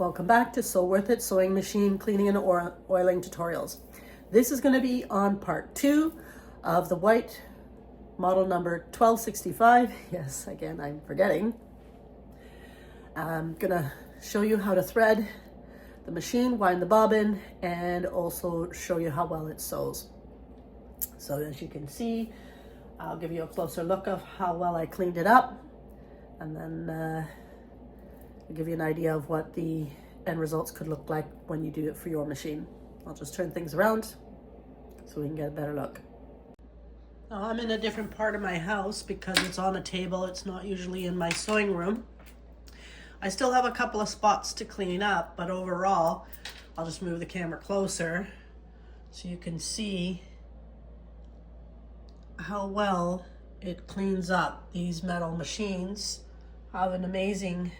Welcome back to So Worth It Sewing Machine Cleaning and Oiling Tutorials. This is going to be on part 2 of the white model number 1265. Yes, again, I'm forgetting. I'm going to show you how to thread the machine, wind the bobbin, and also show you how well it sews. So as you can see, I'll give you a closer look of how well I cleaned it up, and then I'll give you an idea of what the end results could look like when you do it for your machine. I'll just turn things around so we can get a better look. Now I'm in a different part of my house because it's on a table. It's not usually in my sewing room. I still have a couple of spots to clean up, but overall, I'll just move the camera closer so you can see how well it cleans up. These metal machines have an amazing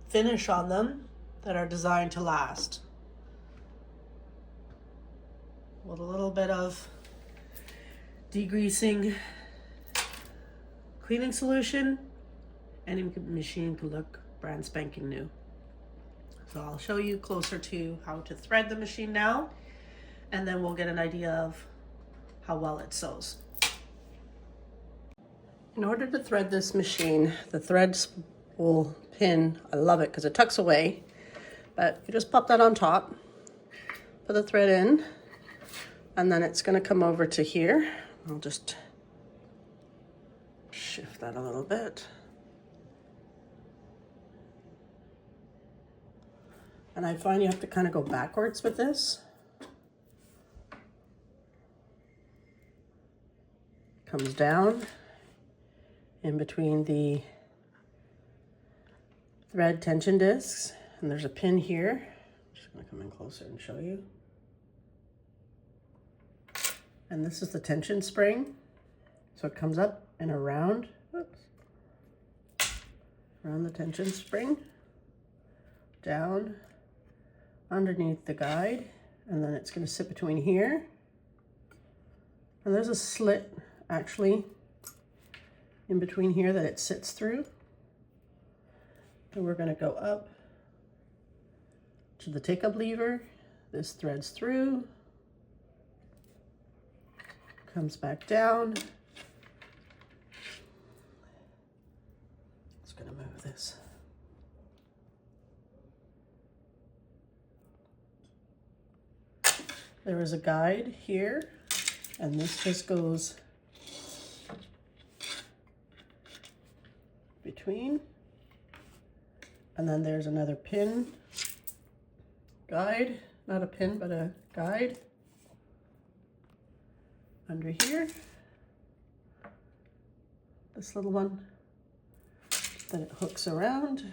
finish on them that are designed to last. With a little bit of degreasing cleaning solution, any machine can look brand spanking new. So I'll show you closer to how to thread the machine now, and then we'll get an idea of how well it sews. In order to thread this machine, the threads will pin. I love it because it tucks away, but you just pop that on top, put the thread in, and then it's going to come over to here. I'll just shift that a little bit. And I find you have to kind of go backwards with this. Comes down in between the thread tension discs, and there's a pin here. I'm just going to come in closer and show you. And this is the tension spring. So it comes up and around, around the tension spring, down underneath the guide, and then it's going to sit between here. And there's a slit actually in between here that it sits through. And we're going to go up to the take-up lever. This threads through, comes back down. Just going to move this. There is a guide here, and this just goes between. And then there's another pin guide, not a pin, but a guide under here. This little one, then it hooks around.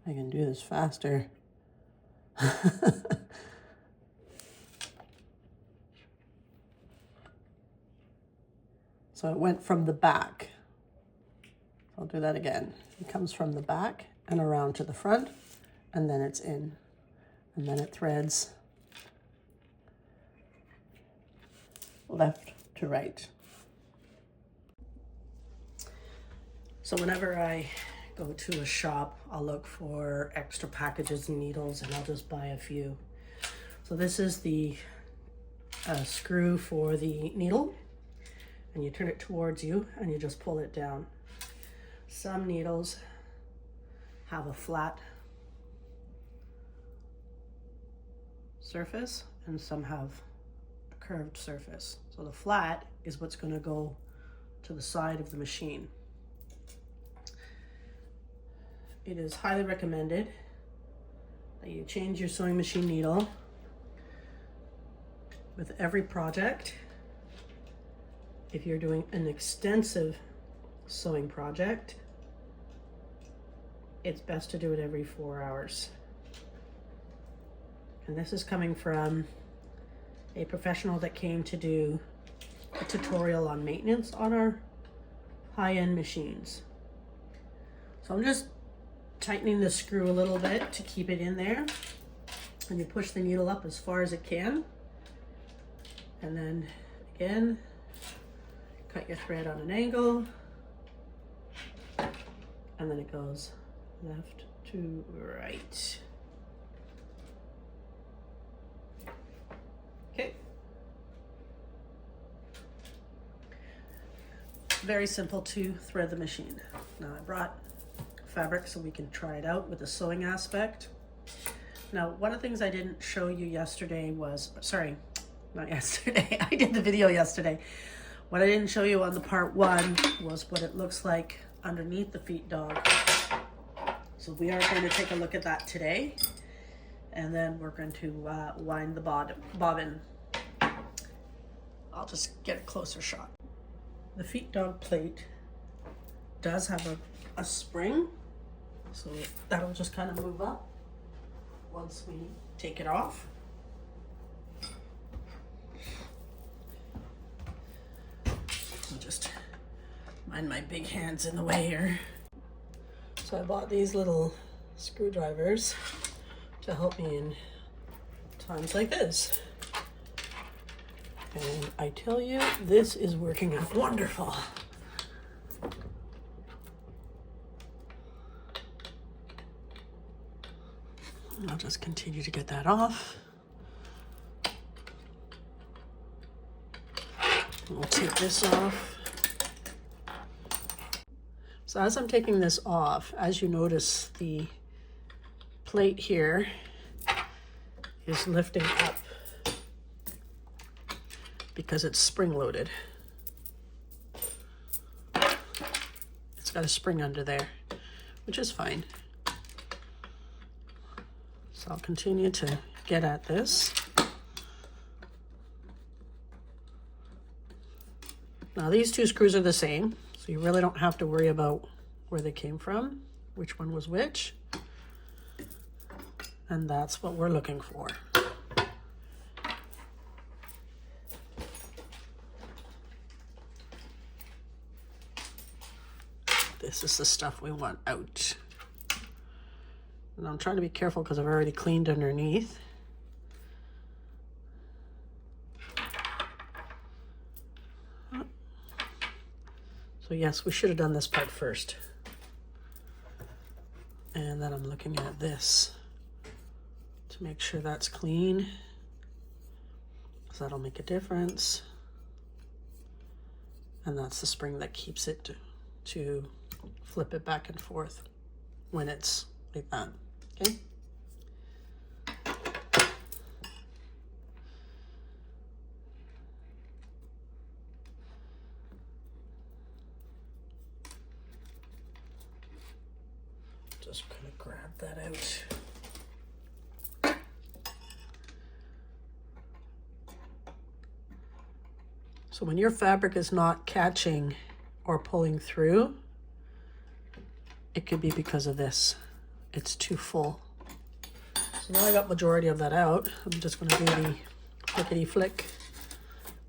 I can do this faster. So it went from the back. I'll do that again. It comes from the back and around to the front, and then it's in. And then it threads left to right. So whenever I go to a shop, I'll look for extra packages and needles, and I'll just buy a few. So this is the screw for the needle, and you turn it towards you and you just pull it down. Some needles have a flat surface and some have a curved surface. So the flat is what's going to go to the side of the machine. It is highly recommended that you change your sewing machine needle with every project. If you're doing an extensive sewing project, it's best to do it every 4 hours. And this is coming from a professional that came to do a tutorial on maintenance on our high-end machines. So I'm just tightening the screw a little bit to keep it in there. And you push the needle up as far as it can. And then again, cut your thread on an angle. And then it goes left to right. Okay. Very simple to thread the machine. Now I brought fabric so we can try it out with the sewing aspect. Now, one of the things I didn't show you yesterday was, sorry, not yesterday, I did the video yesterday. What I didn't show you on the part 1 was what it looks like underneath the feet dog. So we are going to take a look at that today. And then we're going to wind the bobbin. I'll just get a closer shot. The feet dog plate does have a spring, so that'll just kind of move up once we take it off. I'll just mind my big hands in the way here. So I bought these little screwdrivers to help me in times like this. And I tell you, this is working out wonderful. I'll just continue to get that off. We'll take this off. So as I'm taking this off, as you notice, the plate here is lifting up because it's spring-loaded. It's got a spring under there, which is fine. So I'll continue to get at this. Now these two screws are the same, so you really don't have to worry about where they came from, which one was which. And that's what we're looking for. This is the stuff we want out. And I'm trying to be careful because I've already cleaned underneath. So yes, we should have done this part first. And then I'm looking at this to make sure that's clean, because that'll make a difference. And that's the spring that keeps it to flip it back and forth when it's like that. Okay. Just gonna grab that out. So when your fabric is not catching or pulling through, it could be because of this. It's too full. So now I got majority of that out. I'm just going to do the flickety flick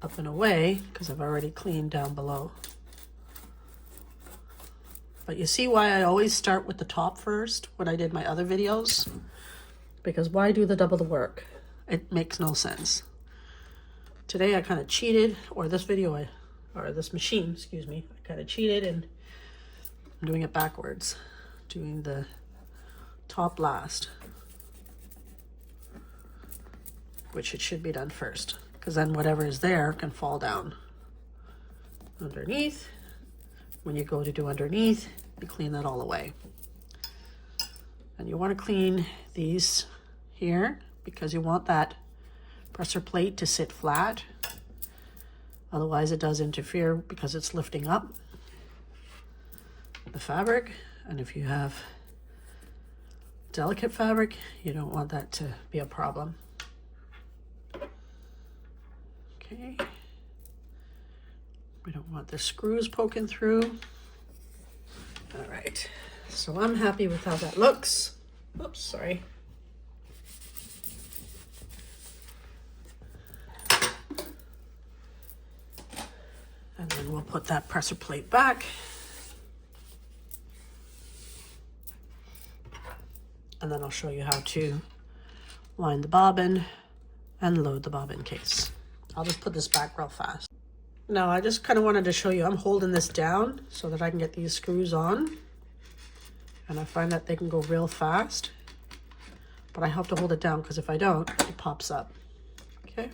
up and away because I've already cleaned down below. But you see why I always start with the top first when I did my other videos? Because why do the double the work? It makes no sense. Today I kind of cheated, or this video, or this machine, excuse me, I kind of cheated and I'm doing it backwards. Doing the top last, which it should be done first, because then whatever is there can fall down underneath. When you go to do underneath, you clean that all away. And you want to clean these here because you want that presser plate to sit flat. Otherwise it does interfere because it's lifting up the fabric. And if you have delicate fabric, you don't want that to be a problem. Okay. We don't want the screws poking through. All right, so I'm happy with how that looks. Oops, sorry. And then we'll put that presser plate back. And then I'll show you how to wind the bobbin and load the bobbin case. I'll just put this back real fast. Now I just kind of wanted to show you, I'm holding this down so that I can get these screws on. And I find that they can go real fast, but I have to hold it down because if I don't, it pops up. Okay.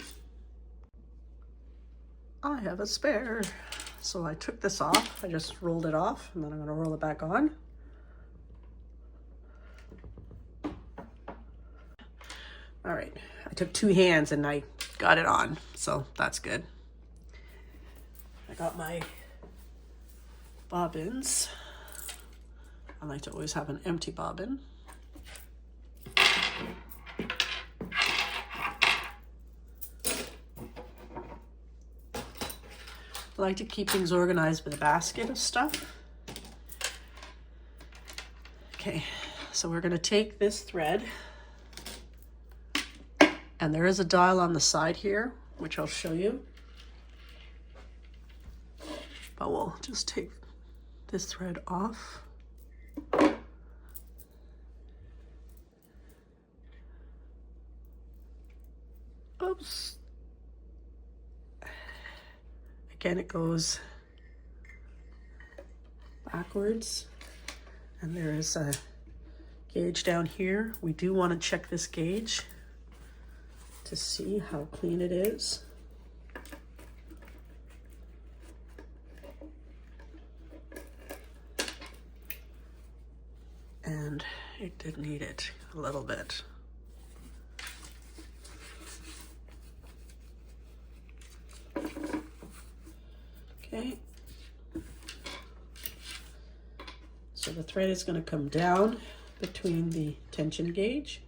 I have a spare. So I took this off, I just rolled it off, and then I'm gonna roll it back on. All right, I took 2 hands and I got it on, so that's good. I got my bobbins. I like to always have an empty bobbin. I like to keep things organized with a basket of stuff. Okay, so we're gonna take this thread, and there is a dial on the side here, which I'll show you. But we'll just take this thread off. Oops. Again, it goes backwards, and there is a gauge down here. We do want to check this gauge to see how clean it is. And it did need it a little bit. Okay, so the thread is going to come down between the tension gauge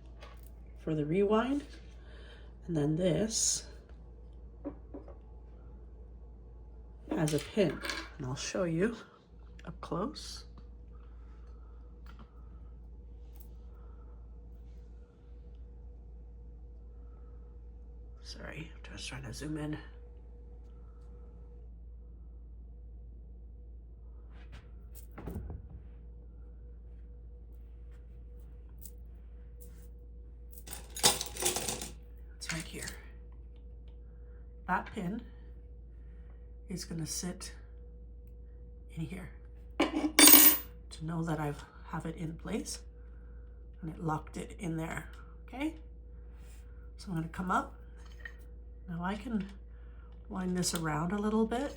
for the rewind, and then this has a pin, and I'll show you up close. Sorry, I'm just trying to zoom in. It's right here. That pin is going to sit in here to know that I have it in place, and it locked it in there. Okay, so I'm going to come up. Now I can wind this around a little bit,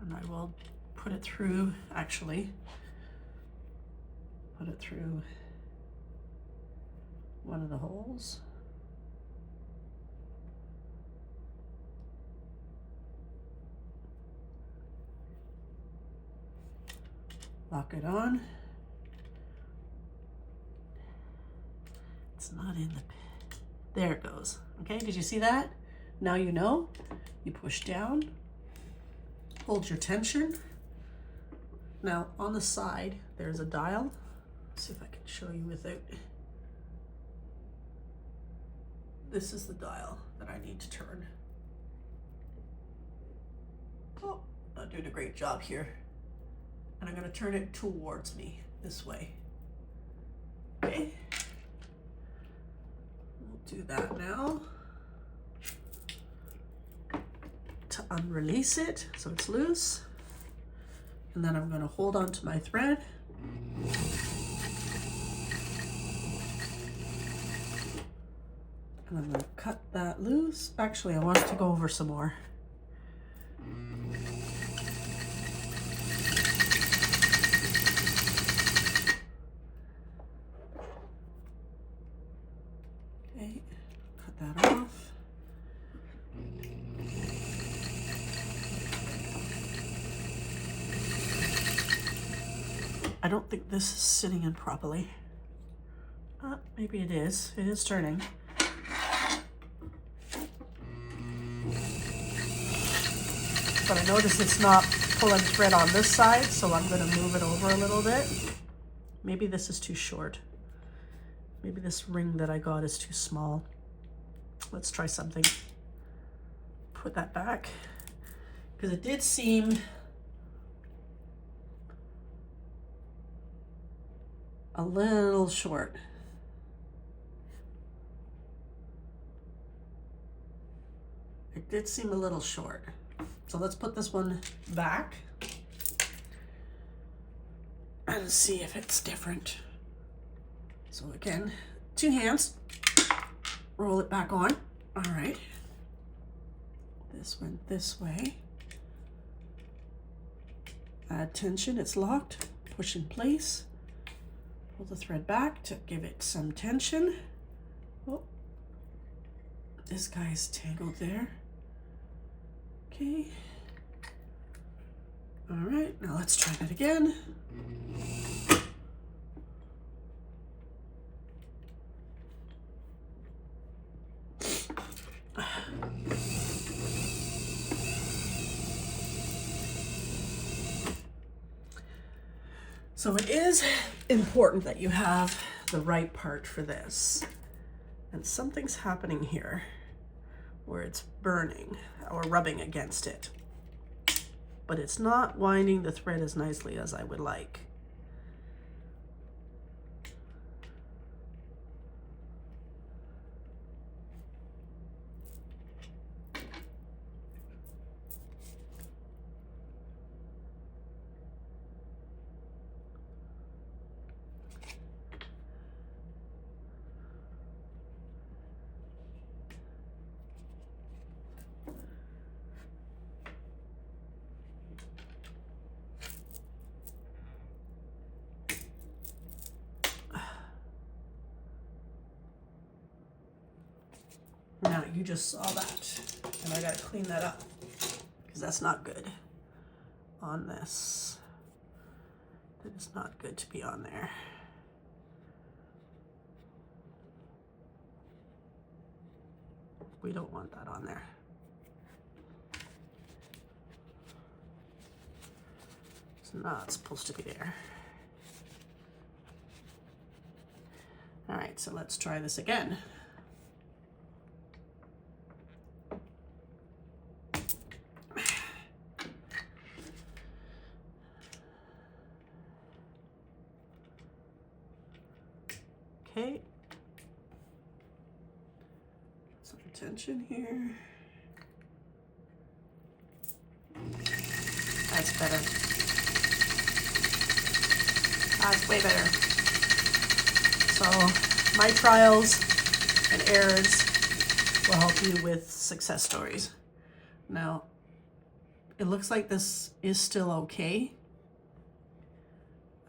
and I will put it through, actually, put it through one of the holes. Lock it on. It's not in the pin. There it goes. Okay, did you see that? Now you know. You push down, hold your tension. Now on the side, there's a dial. Let's see if I can show you without. This is the dial that I need to turn. Oh, I'm doing a great job here. And I'm going to turn it towards me this way. Okay. We'll do that now. To unrelease it so it's loose. And then I'm going to hold on to my thread. And I'm going to cut that loose. Actually, I want to go over some more. Okay, cut that off. I don't think this is sitting in properly. Maybe it is. It is turning. But I notice it's not pulling thread on this side, so I'm going to move it over a little bit. Maybe this is too short. Maybe this ring that I got is too small. Let's try something. put that back because it did seem a little short. It did seem a little short. So let's put this one back and see if it's different. So again, 2 hands, roll it back on. All right. This went this way. Add tension, it's locked. Push in place. Pull the thread back to give it some tension. Oh, this guy's tangled there. Okay. All right, now let's try that again. So it is important that you have the right part for this. And something's happening here where it's burning or rubbing against it. But it's not winding the thread as nicely as I would like. Now you just saw that, and I gotta clean that up because that's not good on this. That is not good to be on there. We don't want that on there. It's not supposed to be there. All right, so let's try this again. Okay. Some tension here. That's better. That's way better. So my trials and errors will help you with success stories. Now, it looks like this is still okay.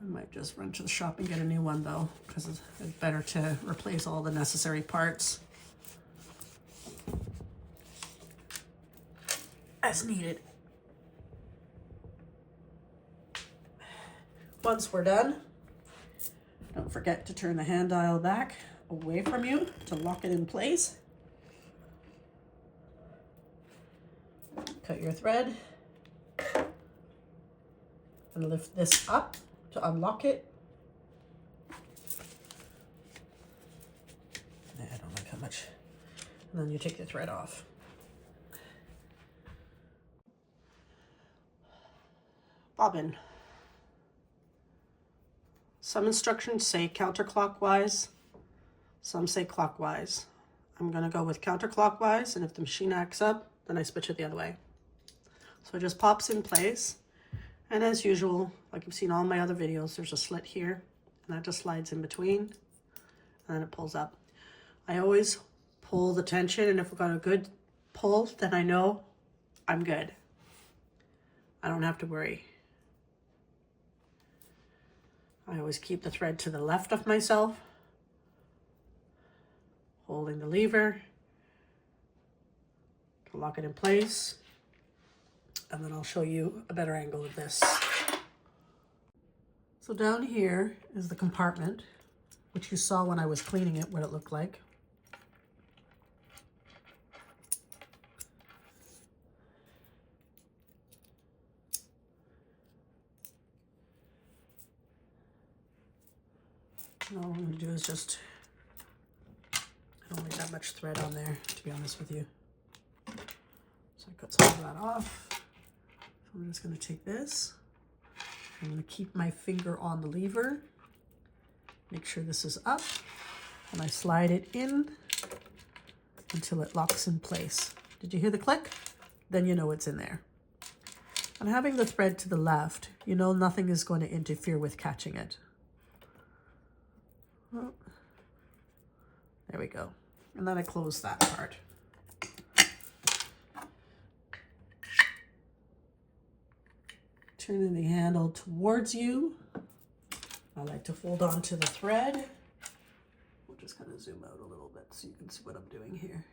I might just run to the shop and get a new one though, because it's better to replace all the necessary parts as needed. Once we're done, don't forget to turn the hand dial back away from you to lock it in place. Cut your thread and lift this up to unlock it. I don't like how much. And then you take the thread off. Bobbin. Some instructions say counterclockwise, some say clockwise. I'm gonna go with counterclockwise, and if the machine acts up, then I switch it the other way. So it just pops in place. And as usual, like you've seen all my other videos, there's a slit here, and that just slides in between, and then it pulls up. I always pull the tension, and if we've got a good pull, then I know I'm good. I don't have to worry. I always keep the thread to the left of myself, holding the lever to lock it in place. And then I'll show you a better angle of this. So down here is the compartment, which you saw when I was cleaning it, what it looked like. And all I'm going to do is just, I don't need that much thread on there, to be honest with you. So I cut some of that off. So I'm just going to take this. I'm going to keep my finger on the lever. Make sure this is up. And I slide it in until it locks in place. Did you hear the click? Then you know it's in there. And having the thread to the left, you know nothing is going to interfere with catching it. Oh, there we go. And then I close that part. Turning the handle towards you. I like to hold on to the thread. We'll just kind of zoom out a little bit so you can see what I'm doing here.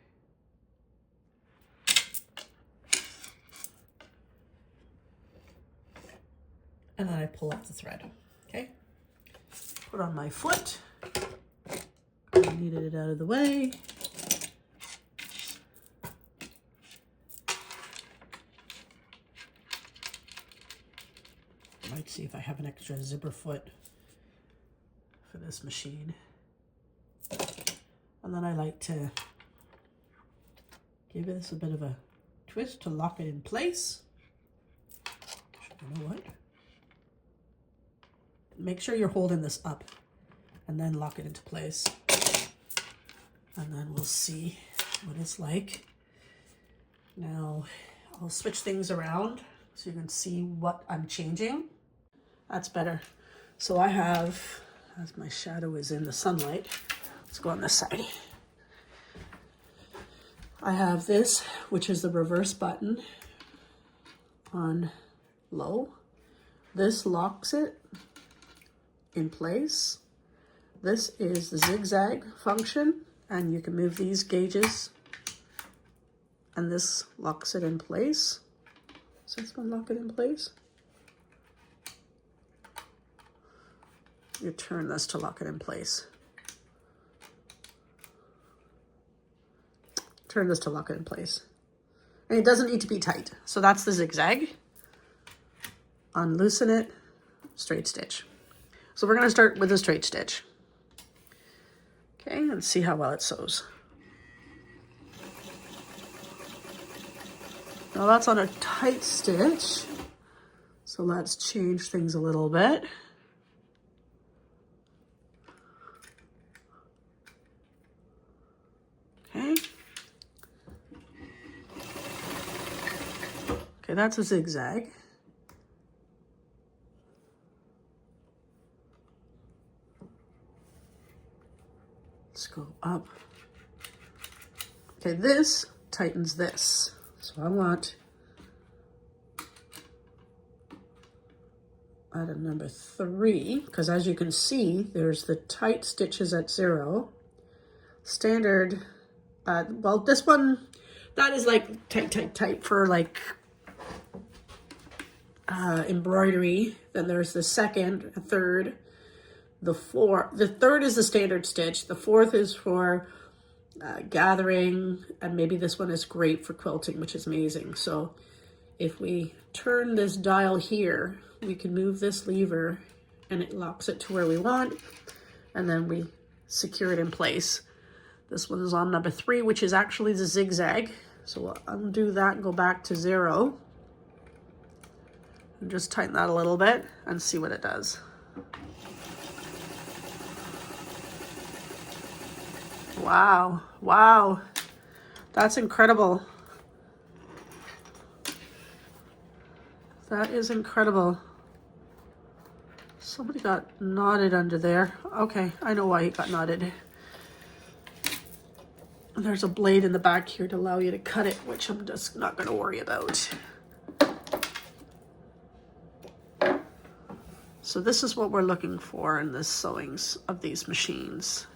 And then I pull up the thread, okay? Put on my foot. I needed it out of the way. I might see if I have an extra zipper foot for this machine. And then I like to give this a bit of a twist to lock it in place. You know what? Make sure you're holding this up and then lock it into place. And then we'll see what it's like. Now I'll switch things around so you can see what I'm changing. That's better. So I have, as my shadow is in the sunlight, let's go on this side. I have this, which is the reverse button on low. This locks it in place. This is the zigzag function, and you can move these gauges, and this locks it in place. So it's going to lock it in place. You turn this to lock it in place. Turn this to lock it in place. And it doesn't need to be tight. So that's the zigzag. Unloosen it, straight stitch. So we're going to start with a straight stitch. Okay, and see how well it sews. Now that's on a tight stitch. So let's change things a little bit. Okay. Okay, that's a zigzag. Let's go up. Okay, this tightens this. So I want out of number 3, because as you can see, there's the tight stitches at 0. Standard, well, this one, that is like tight for like embroidery. Then there's the second, a third, the fourth. The third is the standard stitch. The fourth is for gathering, and maybe this one is great for quilting, which is amazing. So if we turn this dial here, we can move this lever and it locks it to where we want, and then we secure it in place. This one is on number 3, which is actually the zigzag. So we'll undo that and go back to 0. And just tighten that a little bit and see what it does. Wow, wow, that's incredible. That is incredible. Somebody got knotted under there. Okay, I know why he got knotted. There's a blade in the back here to allow you to cut it, which I'm just not going to worry about. So this is what we're looking for in the sewings of these machines.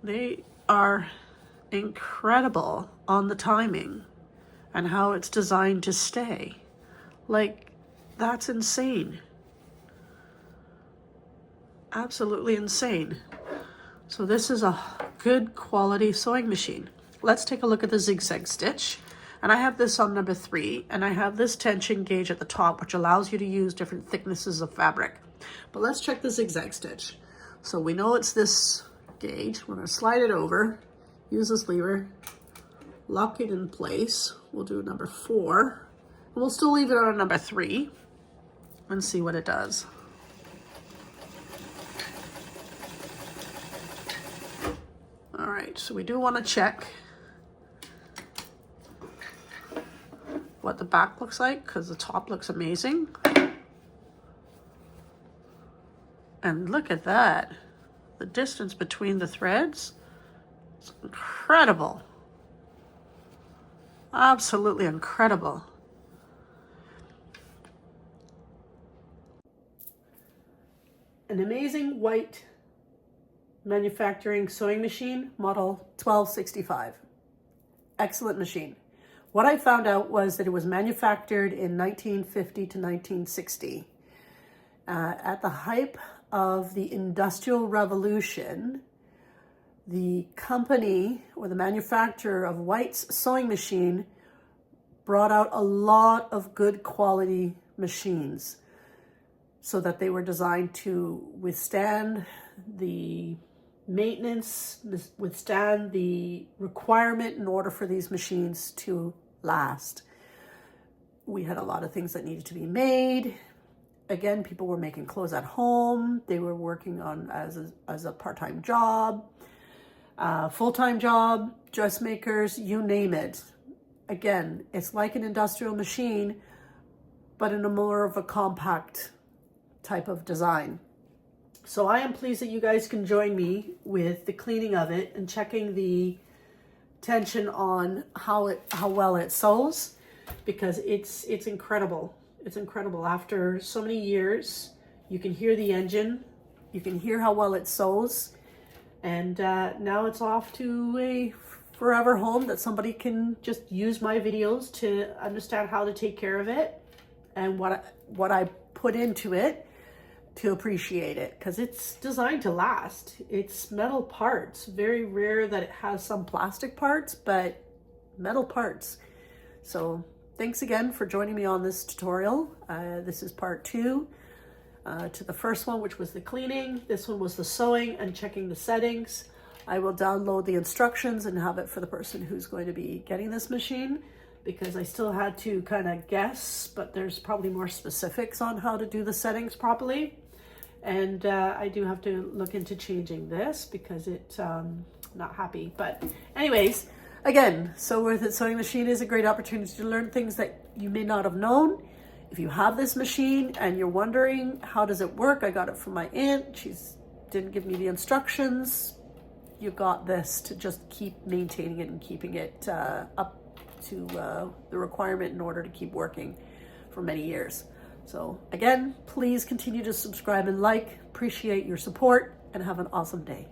They are incredible on the timing and how it's designed to stay. Like, that's insane. Absolutely insane. So this is a good quality sewing machine. Let's take a look at the zigzag stitch. And I have this on number 3, and I have this tension gauge at the top, which allows you to use different thicknesses of fabric. But let's check the zigzag stitch. So we know it's this gauge. We're going to slide it over, use this lever, lock it in place. We'll do number 4. We'll still leave it on number 3 and see what it does. All right, so we do want to check what the back looks like, because the top looks amazing. And look at that. The distance between the threads is incredible. Absolutely incredible. An amazing white manufacturing sewing machine, model 1265. Excellent machine. What I found out was that it was manufactured in 1950 to 1960. At the height of the Industrial Revolution, the company or the manufacturer of White's sewing machine brought out a lot of good quality machines so that they were designed to withstand the maintenance, withstand the requirement in order for these machines to last. We had a lot of things that needed to be made. Again, people were making clothes at home. They were working on as a part-time job, full-time job, dressmakers, you name it. Again, it's like an industrial machine, but in a more of a compact type of design. So I am pleased that you guys can join me with the cleaning of it and checking the tension on how well it sews, because it's incredible. It's incredible. After so many years, you can hear the engine, you can hear how well it sews, and now it's off to a forever home that somebody can just use my videos to understand how to take care of it and what I put into it to appreciate it, because it's designed to last. It's metal parts. Very rare that it has some plastic parts, but metal parts. So thanks again for joining me on this tutorial. This is part 2 to the first one, which was the cleaning. This one was the sewing and checking the settings. I will download the instructions and have it for the person who's going to be getting this machine, because I still had to kind of guess, but there's probably more specifics on how to do the settings properly. And I do have to look into changing this because it's not happy. But anyways, again, Sew Worth It Sewing Machine is a great opportunity to learn things that you may not have known. If you have this machine and you're wondering, how does it work? I got it from my aunt. She didn't give me the instructions. You got this to just keep maintaining it and keeping it up to the requirement in order to keep working for many years. So again, please continue to subscribe and like. Appreciate your support and have an awesome day.